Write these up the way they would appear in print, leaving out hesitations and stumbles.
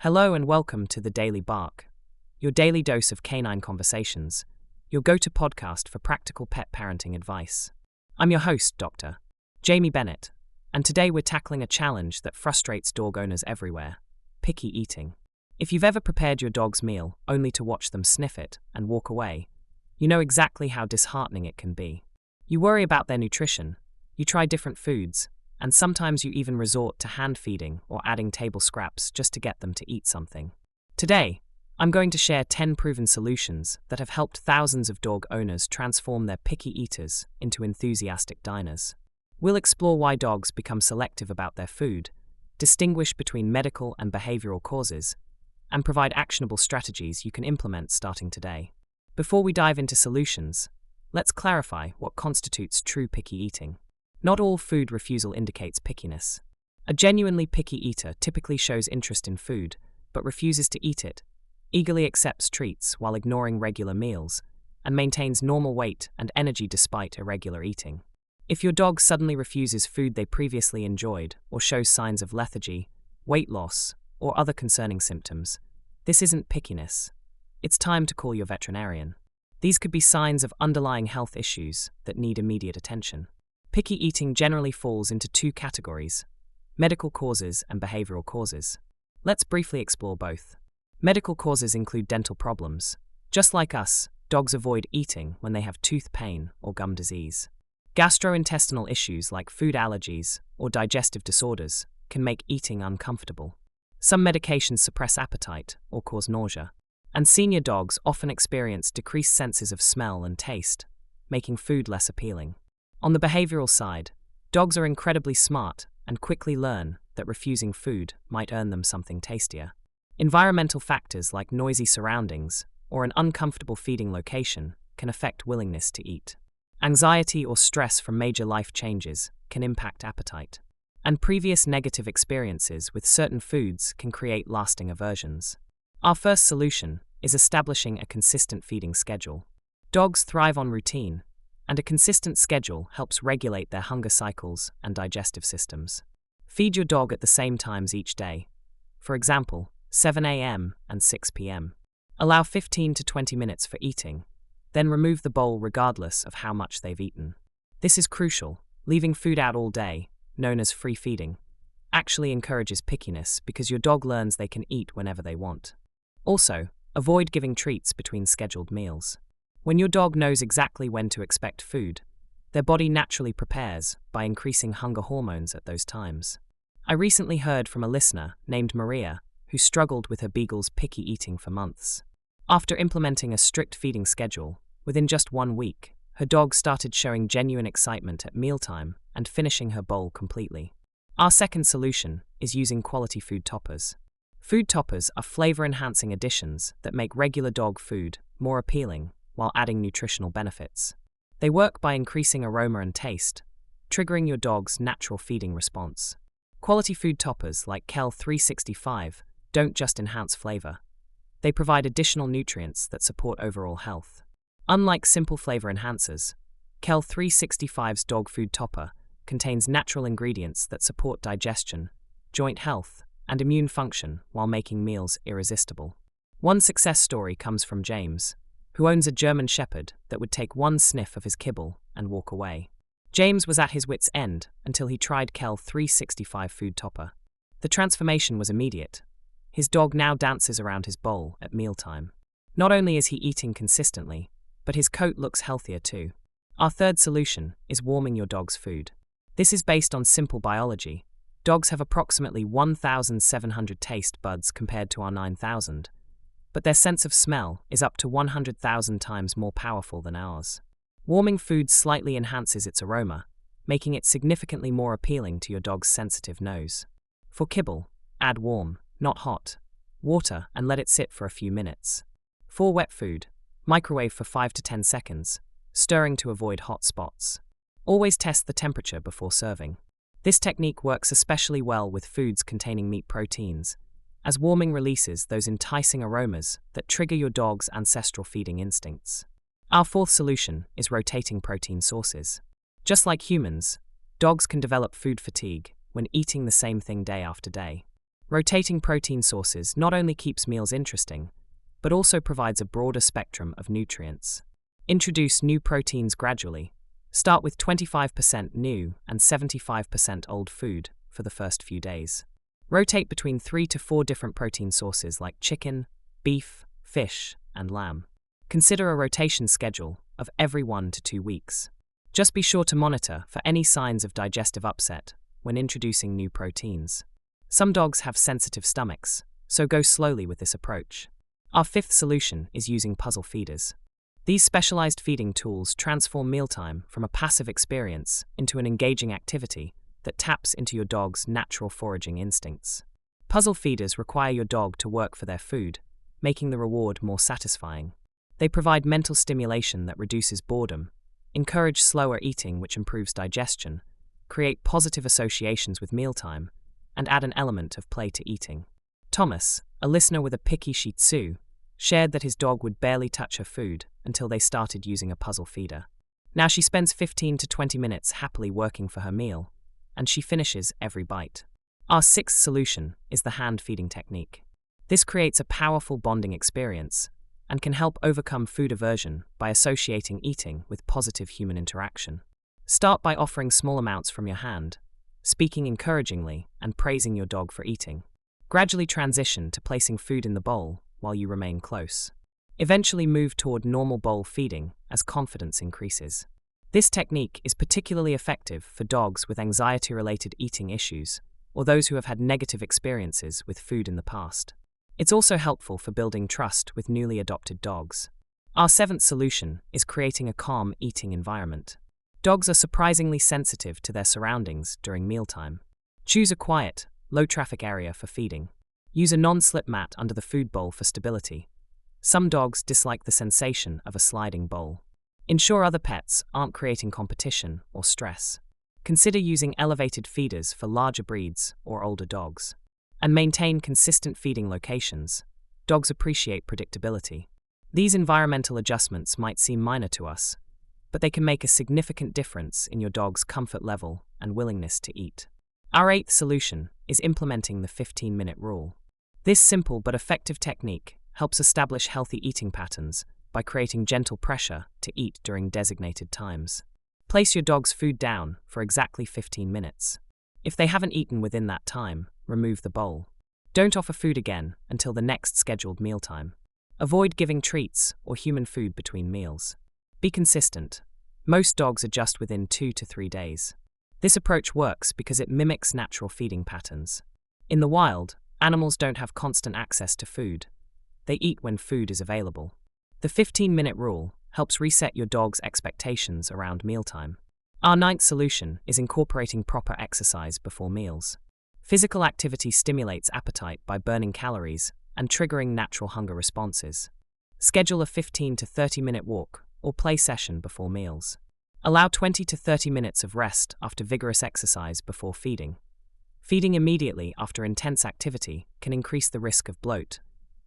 Hello and welcome to the Daily Bark, your daily dose of canine conversations, your go-to podcast for practical pet parenting advice. I'm your host, Dr. Jamie Bennett, and today we're tackling a challenge that frustrates dog owners everywhere: picky eating. If you've ever prepared your dog's meal only to watch them sniff it and walk away, you know exactly how disheartening it can be. You worry about their nutrition, you try different foods, and sometimes you even resort to hand feeding or adding table scraps just to get them to eat something. Today, I'm going to share 10 proven solutions that have helped thousands of dog owners transform their picky eaters into enthusiastic diners. We'll explore why dogs become selective about their food, distinguish between medical and behavioral causes, and provide actionable strategies you can implement starting today. Before we dive into solutions, let's clarify what constitutes true picky eating. Not all food refusal indicates pickiness. A genuinely picky eater typically shows interest in food, but refuses to eat it, eagerly accepts treats while ignoring regular meals, and maintains normal weight and energy despite irregular eating. If your dog suddenly refuses food they previously enjoyed or shows signs of lethargy, weight loss, or other concerning symptoms, this isn't pickiness. It's time to call your veterinarian. These could be signs of underlying health issues that need immediate attention. Picky eating generally falls into two categories: medical causes and behavioral causes. Let's briefly explore both. Medical causes include dental problems. Just like us, dogs avoid eating when they have tooth pain or gum disease. Gastrointestinal issues like food allergies or digestive disorders can make eating uncomfortable. Some medications suppress appetite or cause nausea. And senior dogs often experience decreased senses of smell and taste, making food less appealing. On the behavioral side, dogs are incredibly smart and quickly learn that refusing food might earn them something tastier. Environmental factors like noisy surroundings or an uncomfortable feeding location can affect willingness to eat. Anxiety or stress from major life changes can impact appetite. And previous negative experiences with certain foods can create lasting aversions. Our first solution is establishing a consistent feeding schedule. Dogs thrive on routine, and a consistent schedule helps regulate their hunger cycles and digestive systems. Feed your dog at the same times each day. For example, 7 a.m. and 6 p.m. Allow 15 to 20 minutes for eating, then remove the bowl regardless of how much they've eaten. This is crucial. Leaving food out all day, known as free feeding, actually encourages pickiness because your dog learns they can eat whenever they want. Also, avoid giving treats between scheduled meals. When your dog knows exactly when to expect food, their body naturally prepares by increasing hunger hormones at those times. I recently heard from a listener named Maria who struggled with her beagle's picky eating for months. After implementing a strict feeding schedule, within just 1 week, her dog started showing genuine excitement at mealtime and finishing her bowl completely. Our second solution is using quality food toppers. Food toppers are flavor-enhancing additions that make regular dog food more appealing while adding nutritional benefits. They work by increasing aroma and taste, triggering your dog's natural feeding response. Quality food toppers like Kel 365 don't just enhance flavor. They provide additional nutrients that support overall health. Unlike simple flavor enhancers, Kel 365's dog food topper contains natural ingredients that support digestion, joint health, and immune function while making meals irresistible. One success story comes from James, who owns a German Shepherd that would take one sniff of his kibble and walk away. James was at his wit's end until he tried Kel 365 food topper. The transformation was immediate. His dog now dances around his bowl at mealtime. Not only is he eating consistently, but his coat looks healthier too. Our third solution is warming your dog's food. This is based on simple biology. Dogs have approximately 1,700 taste buds compared to our 9,000. But their sense of smell is up to 100,000 times more powerful than ours. Warming food slightly enhances its aroma, making it significantly more appealing to your dog's sensitive nose. For kibble, add warm, not hot, water and let it sit for a few minutes. For wet food, microwave for 5 to 10 seconds, stirring to avoid hot spots. Always test the temperature before serving. This technique works especially well with foods containing meat proteins, as warming releases those enticing aromas that trigger your dog's ancestral feeding instincts. Our fourth solution is rotating protein sources. Just like humans, dogs can develop food fatigue when eating the same thing day after day. Rotating protein sources not only keeps meals interesting, but also provides a broader spectrum of nutrients. Introduce new proteins gradually. Start with 25% new and 75% old food for the first few days. Rotate between 3 to 4 different protein sources like chicken, beef, fish, and lamb. Consider a rotation schedule of every 1 to 2 weeks. Just be sure to monitor for any signs of digestive upset when introducing new proteins. Some dogs have sensitive stomachs, so go slowly with this approach. Our fifth solution is using puzzle feeders. These specialized feeding tools transform mealtime from a passive experience into an engaging activity that taps into your dog's natural foraging instincts. Puzzle feeders require your dog to work for their food, making the reward more satisfying. They provide mental stimulation that reduces boredom, encourage slower eating which improves digestion, create positive associations with mealtime, and add an element of play to eating. Thomas, a listener with a picky Shih Tzu, shared that his dog would barely touch her food until they started using a puzzle feeder. Now she spends 15 to 20 minutes happily working for her meal, and she finishes every bite. Our sixth solution is the hand feeding technique. This creates a powerful bonding experience and can help overcome food aversion by associating eating with positive human interaction. Start by offering small amounts from your hand, speaking encouragingly and praising your dog for eating. Gradually transition to placing food in the bowl while you remain close. Eventually move toward normal bowl feeding as confidence increases. This technique is particularly effective for dogs with anxiety-related eating issues or those who have had negative experiences with food in the past. It's also helpful for building trust with newly adopted dogs. Our seventh solution is creating a calm eating environment. Dogs are surprisingly sensitive to their surroundings during mealtime. Choose a quiet, low-traffic area for feeding. Use a non-slip mat under the food bowl for stability. Some dogs dislike the sensation of a sliding bowl. Ensure other pets aren't creating competition or stress. Consider using elevated feeders for larger breeds or older dogs. And maintain consistent feeding locations. Dogs appreciate predictability. These environmental adjustments might seem minor to us, but they can make a significant difference in your dog's comfort level and willingness to eat. Our eighth solution is implementing the 15-minute rule. This simple but effective technique helps establish healthy eating patterns by creating gentle pressure to eat during designated times. Place your dog's food down for exactly 15 minutes. If they haven't eaten within that time, remove the bowl. Don't offer food again until the next scheduled mealtime. Avoid giving treats or human food between meals. Be consistent. Most dogs adjust within 2 to 3 days. This approach works because it mimics natural feeding patterns. In the wild, animals don't have constant access to food. They eat when food is available. The 15-minute rule helps reset your dog's expectations around mealtime. Our ninth solution is incorporating proper exercise before meals. Physical activity stimulates appetite by burning calories and triggering natural hunger responses. Schedule a 15 to 30-minute walk or play session before meals. Allow 20 to 30 minutes of rest after vigorous exercise before feeding. Feeding immediately after intense activity can increase the risk of bloat,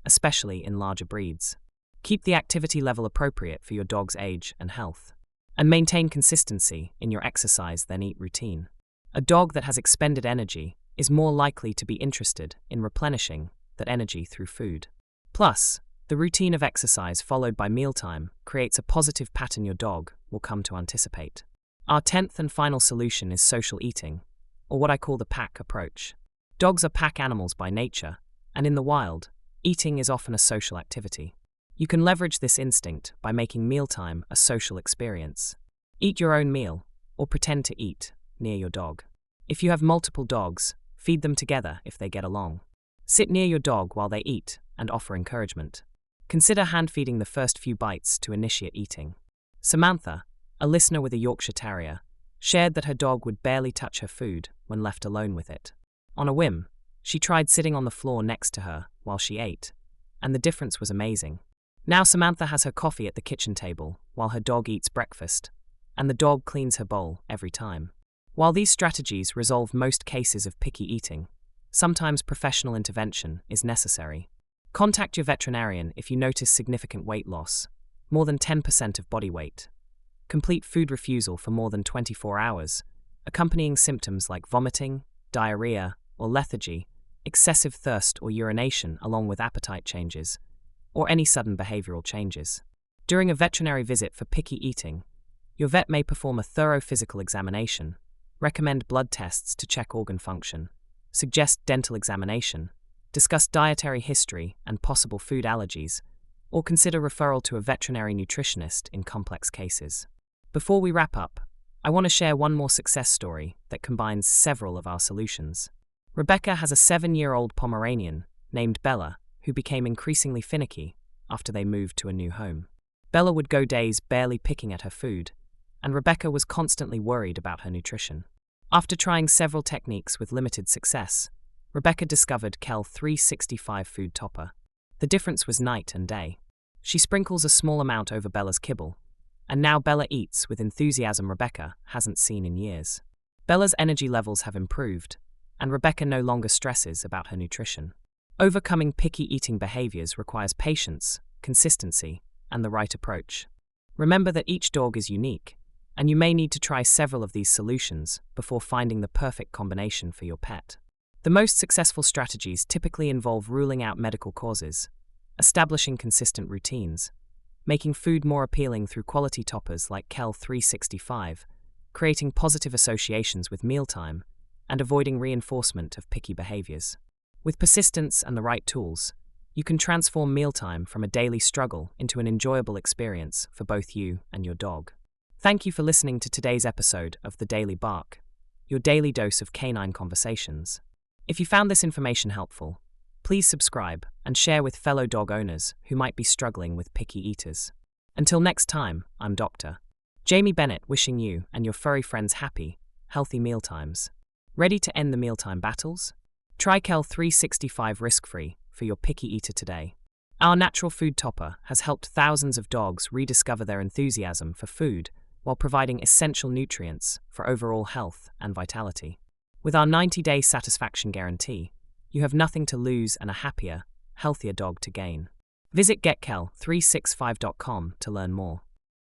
especially in larger breeds. Keep the activity level appropriate for your dog's age and health. And maintain consistency in your exercise then eat routine. A dog that has expended energy is more likely to be interested in replenishing that energy through food. Plus, the routine of exercise followed by mealtime creates a positive pattern your dog will come to anticipate. Our 10th and final solution is social eating, or what I call the pack approach. Dogs are pack animals by nature, and in the wild, eating is often a social activity. You can leverage this instinct by making mealtime a social experience. Eat your own meal, or pretend to eat, near your dog. If you have multiple dogs, feed them together if they get along. Sit near your dog while they eat and offer encouragement. Consider hand-feeding the first few bites to initiate eating. Samantha, a listener with a Yorkshire Terrier, shared that her dog would barely touch her food when left alone with it. On a whim, she tried sitting on the floor next to her while she ate, and the difference was amazing. Now Samantha has her coffee at the kitchen table while her dog eats breakfast, and the dog cleans her bowl every time. While these strategies resolve most cases of picky eating, sometimes professional intervention is necessary. Contact your veterinarian if you notice significant weight loss, more than 10% of body weight. Complete food refusal for more than 24 hours, accompanying symptoms like vomiting, diarrhea, or lethargy, excessive thirst or urination along with appetite changes, or any sudden behavioral changes. During a veterinary visit for picky eating, your vet may perform a thorough physical examination, recommend blood tests to check organ function, suggest dental examination, discuss dietary history and possible food allergies, or consider referral to a veterinary nutritionist in complex cases. Before we wrap up, I want to share one more success story that combines several of our solutions. Rebecca has a 7-year-old Pomeranian named Bella who became increasingly finicky after they moved to a new home. Bella would go days barely picking at her food, and Rebecca was constantly worried about her nutrition. After trying several techniques with limited success, Rebecca discovered Kel 365 Food Topper. The difference was night and day. She sprinkles a small amount over Bella's kibble, and now Bella eats with enthusiasm Rebecca hasn't seen in years. Bella's energy levels have improved, and Rebecca no longer stresses about her nutrition. Overcoming picky eating behaviors requires patience, consistency, and the right approach. Remember that each dog is unique, and you may need to try several of these solutions before finding the perfect combination for your pet. The most successful strategies typically involve ruling out medical causes, establishing consistent routines, making food more appealing through quality toppers like Kel 365, creating positive associations with mealtime, and avoiding reinforcement of picky behaviors. With persistence and the right tools, you can transform mealtime from a daily struggle into an enjoyable experience for both you and your dog. Thank you for listening to today's episode of The Daily Bark, your daily dose of canine conversations. If you found this information helpful, please subscribe and share with fellow dog owners who might be struggling with picky eaters. Until next time, I'm Dr. Jamie Bennett, wishing you and your furry friends happy, healthy mealtimes. Ready to end the mealtime battles? Try Kel 365 risk-free for your picky eater today. Our natural food topper has helped thousands of dogs rediscover their enthusiasm for food while providing essential nutrients for overall health and vitality. With our 90-day satisfaction guarantee, you have nothing to lose and a happier, healthier dog to gain. Visit getkel365.com to learn more.